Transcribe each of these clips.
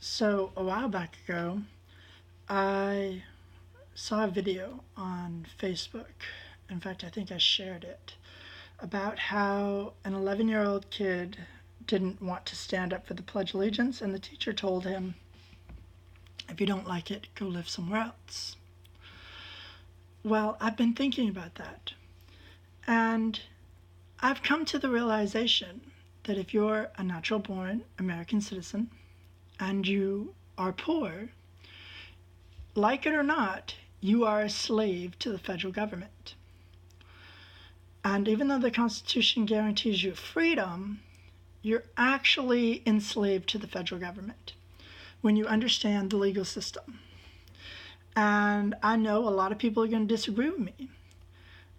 So, a while back ago, I saw a video on Facebook. In fact, I think I shared it about how an 11-year-old kid didn't want to stand up for the Pledge of Allegiance, and the teacher told him, if you don't like it, go live somewhere else. Well, I've been thinking about that, and I've come to the realization that if you're a natural-born American citizen and you are poor, like it or not, you are a slave to the federal government. And even though the Constitution guarantees you freedom, you're actually enslaved to the federal government when you understand the legal system. And I know a lot of people are going to disagree with me,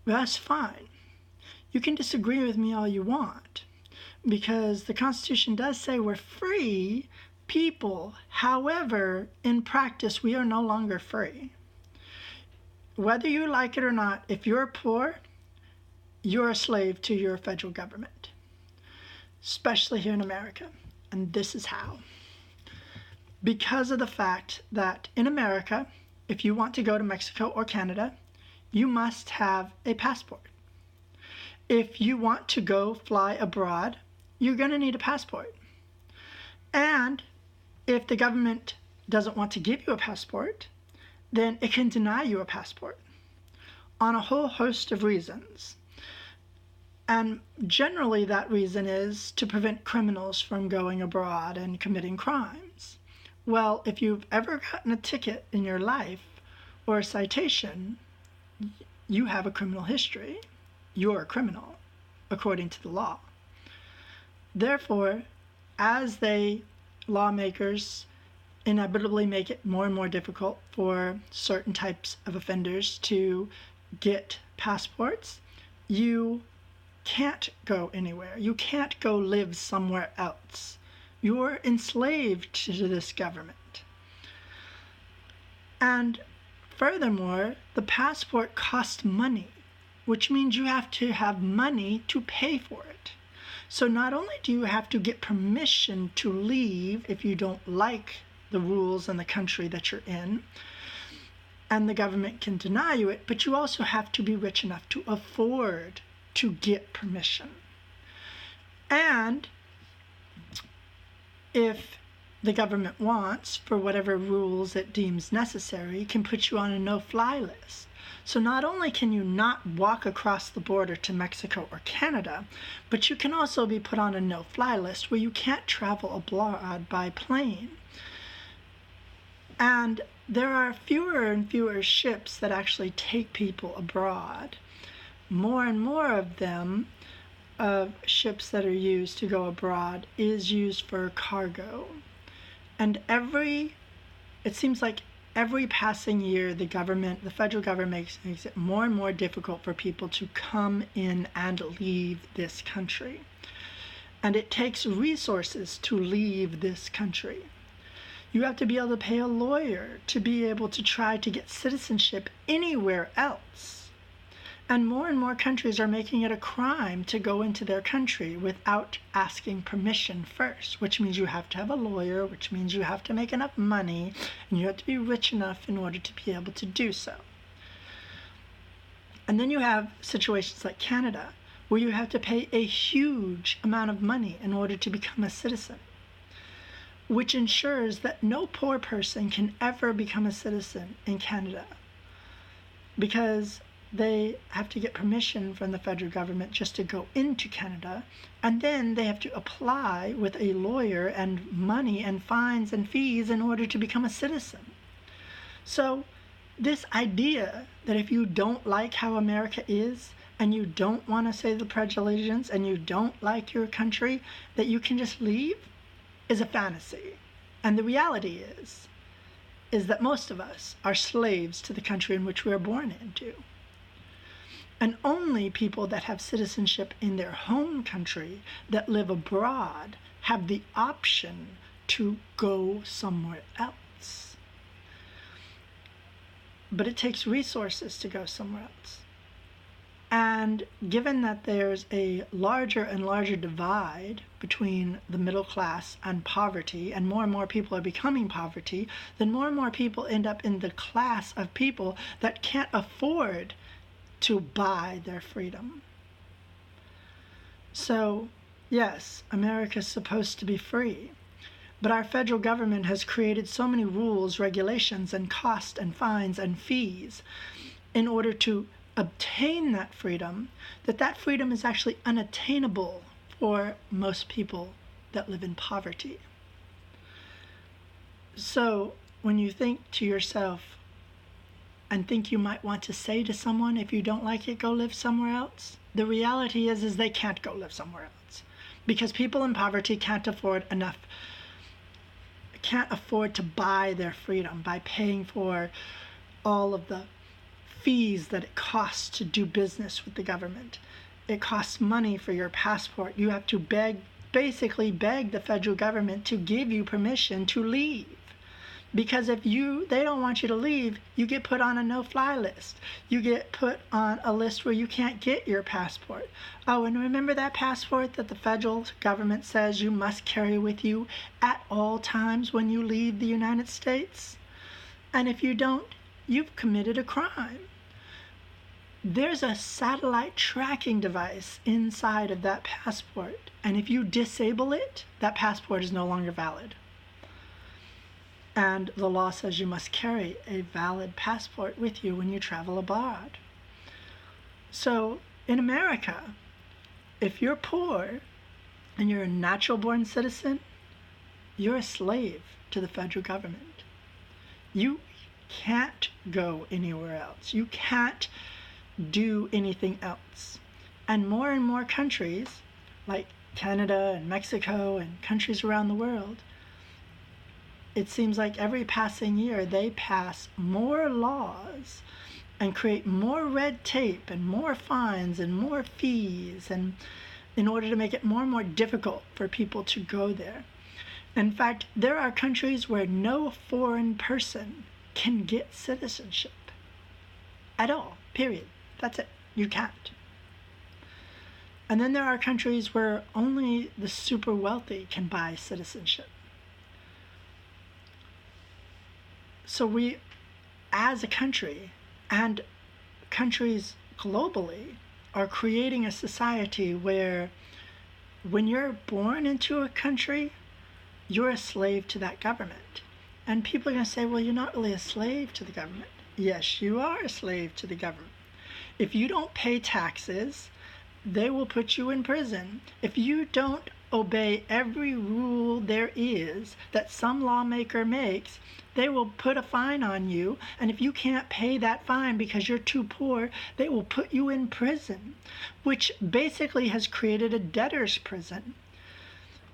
but that's fine. You can disagree with me all you want, because the Constitution does say we're free people. However, in practice, we are no longer free. Whether you like it or not, if you're poor, you're a slave to your federal government, especially here in America. And this is how. Because of the fact that in America, if you want to go to Mexico or Canada, you must have a passport. If you want to go fly abroad, you're going to need a passport. And if the government doesn't want to give you a passport, then it can deny you a passport on a whole host of reasons. And generally that reason is to prevent criminals from going abroad and committing crimes. Well, if you've ever gotten a ticket in your life or a citation, you have a criminal history. You're a criminal, according to the law. Therefore, as lawmakers inevitably make it more and more difficult for certain types of offenders to get passports, you can't go anywhere. You can't go live somewhere else. You're enslaved to this government. And furthermore, the passport costs money, which means you have to have money to pay for it. So not only do you have to get permission to leave if you don't like the rules in the country that you're in, and the government can deny you it, but you also have to be rich enough to afford to get permission. And if the government wants, for whatever rules it deems necessary, can put you on a no-fly list. So not only can you not walk across the border to Mexico or Canada, but you can also be put on a no-fly list where you can't travel abroad by plane. And there are fewer and fewer ships that actually take people abroad. More and more of them, of ships that are used to go abroad, is used for cargo. And it seems like every passing year, the federal government makes it more and more difficult for people to come in and leave this country. And it takes resources to leave this country. You have to be able to pay a lawyer to be able to try to get citizenship anywhere else. And more countries are making it a crime to go into their country without asking permission first, which means you have to have a lawyer, which means you have to make enough money, and you have to be rich enough in order to be able to do so. And then you have situations like Canada, where you have to pay a huge amount of money in order to become a citizen, which ensures that no poor person can ever become a citizen in Canada, because they have to get permission from the federal government just to go into Canada, and then they have to apply with a lawyer and money and fines and fees in order to become a citizen. So this idea that if you don't like how America is, and you don't want to say the Pledge of Allegiance, and you don't like your country, that you can just leave, is a fantasy. And the reality is that most of us are slaves to the country in which we are born into. And only people that have citizenship in their home country that live abroad have the option to go somewhere else. But it takes resources to go somewhere else. And given that there's a larger and larger divide between the middle class and poverty, and more people are becoming poverty, then more and more people end up in the class of people that can't afford to buy their freedom. So, yes, America's supposed to be free, but our federal government has created so many rules, regulations, and costs and fines and fees in order to obtain that freedom, that freedom is actually unattainable for most people that live in poverty. So when you think to yourself and think you might want to say to someone, if you don't like it, go live somewhere else, the reality is they can't go live somewhere else, because people in poverty can't afford to buy their freedom by paying for all of the fees that it costs to do business with the government. It costs money for your passport. You have to basically beg the federal government to give you permission to leave. Because if they don't want you to leave, you get put on a no-fly list. You get put on a list where you can't get your passport. Oh, and remember that passport that the federal government says you must carry with you at all times when you leave the United States? And if you don't, you've committed a crime. There's a satellite tracking device inside of that passport, and if you disable it, that passport is no longer valid. And the law says you must carry a valid passport with you when you travel abroad. So in America, if you're poor and you're a natural-born citizen, you're a slave to the federal government. You can't go anywhere else. You can't do anything else. And more countries, like Canada and Mexico and countries around the world, it seems like every passing year they pass more laws and create more red tape and more fines and more fees, and in order to make it more and more difficult for people to go there. In fact, there are countries where no foreign person can get citizenship at all, period. That's it. You can't. And then there are countries where only the super wealthy can buy citizenship. So we, as a country, and countries globally, are creating a society where when you're born into a country, you're a slave to that government. And people are going to say, well, you're not really a slave to the government. Yes, you are a slave to the government. If you don't pay taxes, they will put you in prison. If you don't obey every rule there is that some lawmaker makes, they will put a fine on you. And if you can't pay that fine because you're too poor, they will put you in prison, which basically has created a debtor's prison.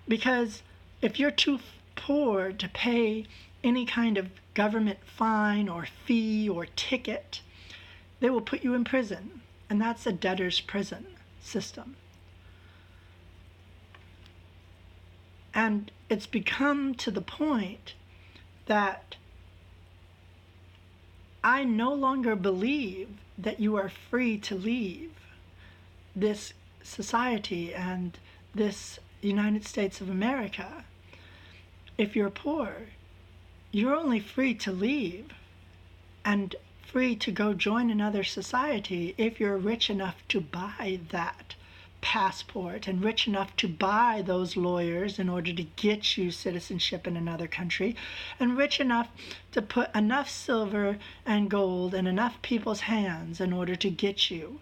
Because if you're too poor to pay any kind of government fine or fee or ticket, they will put you in prison. And that's a debtor's prison system. And it's become to the point that I no longer believe that you are free to leave this society and this United States of America. If you're poor, you're only free to leave and free to go join another society if you're rich enough to buy that passport and rich enough to buy those lawyers in order to get you citizenship in another country, and rich enough to put enough silver and gold in enough people's hands in order to get you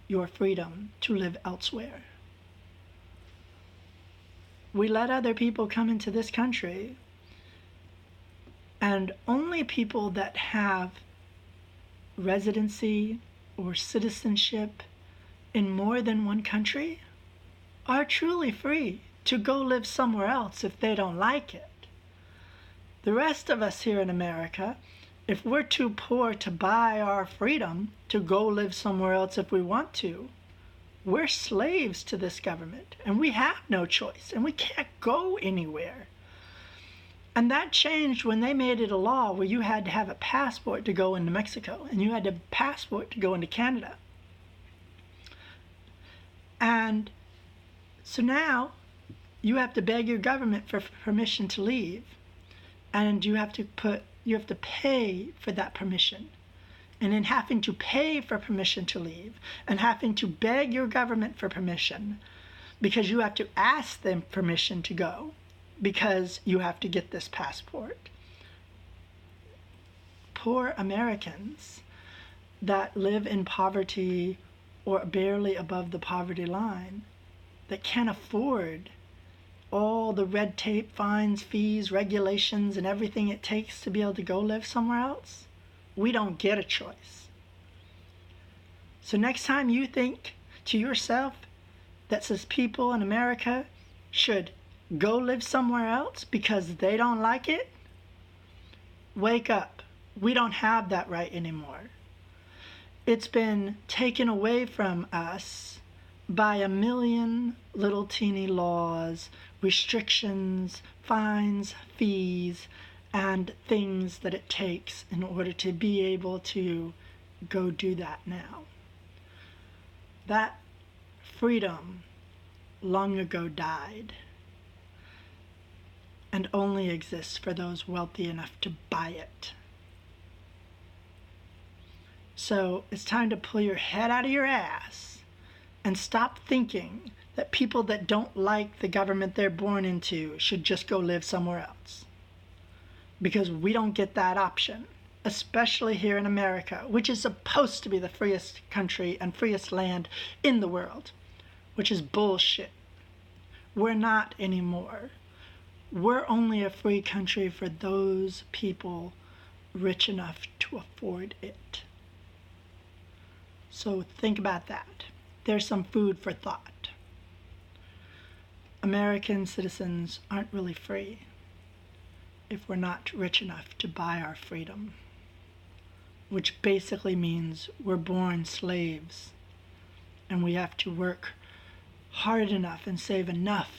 your freedom to live elsewhere. We let other people come into this country, and only people that have residency or citizenship in more than one country are truly free to go live somewhere else if they don't like it. The rest of us here in America, if we're too poor to buy our freedom to go live somewhere else if we want to, we're slaves to this government, and we have no choice, and we can't go anywhere. And that changed when they made it a law where you had to have a passport to go into Mexico, and you had a passport to go into Canada. And so now you have to beg your government for permission to leave, and you have to pay for that permission. And in having to pay for permission to leave and having to beg your government for permission, because you have to ask them permission to go, because you have to get this passport. Poor Americans that live in poverty or barely above the poverty line, that can't afford all the red tape, fines, fees, regulations, and everything it takes to be able to go live somewhere else, we don't get a choice. So next time you think to yourself that says people in America should go live somewhere else because they don't like it, wake up. We don't have that right anymore. It's been taken away from us by a million little teeny laws, restrictions, fines, fees, and things that it takes in order to be able to go do that now. That freedom long ago died and only exists for those wealthy enough to buy it. So it's time to pull your head out of your ass and stop thinking that people that don't like the government they're born into should just go live somewhere else. Because we don't get that option, especially here in America, which is supposed to be the freest country and freest land in the world, which is bullshit. We're not anymore. We're only a free country for those people rich enough to afford it. So think about that. There's some food for thought. American citizens aren't really free if we're not rich enough to buy our freedom, which basically means we're born slaves and we have to work hard enough and save enough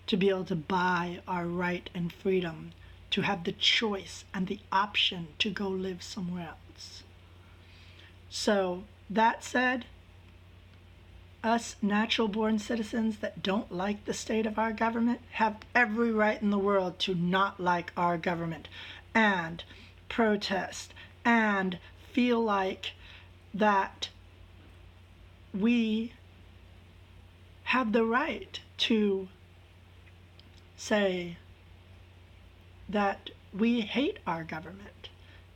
to be able to buy our right and freedom to have the choice and the option to go live somewhere else. So that said, us natural-born citizens that don't like the state of our government have every right in the world to not like our government and protest and feel like that we have the right to say that we hate our government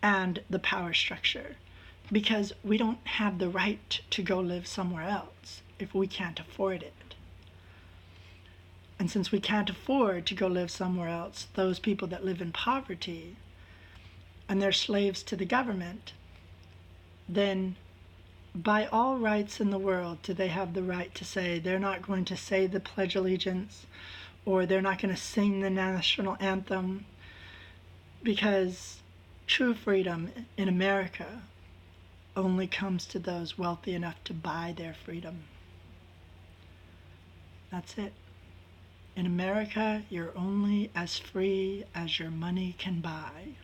and the power structure, because we don't have the right to go live somewhere else if we can't afford it. And since we can't afford to go live somewhere else, those people that live in poverty and they're slaves to the government, then by all rights in the world do they have the right to say they're not going to say the Pledge of Allegiance, or they're not going to sing the national anthem, because true freedom in America only comes to those wealthy enough to buy their freedom. That's it. In America, you're only as free as your money can buy.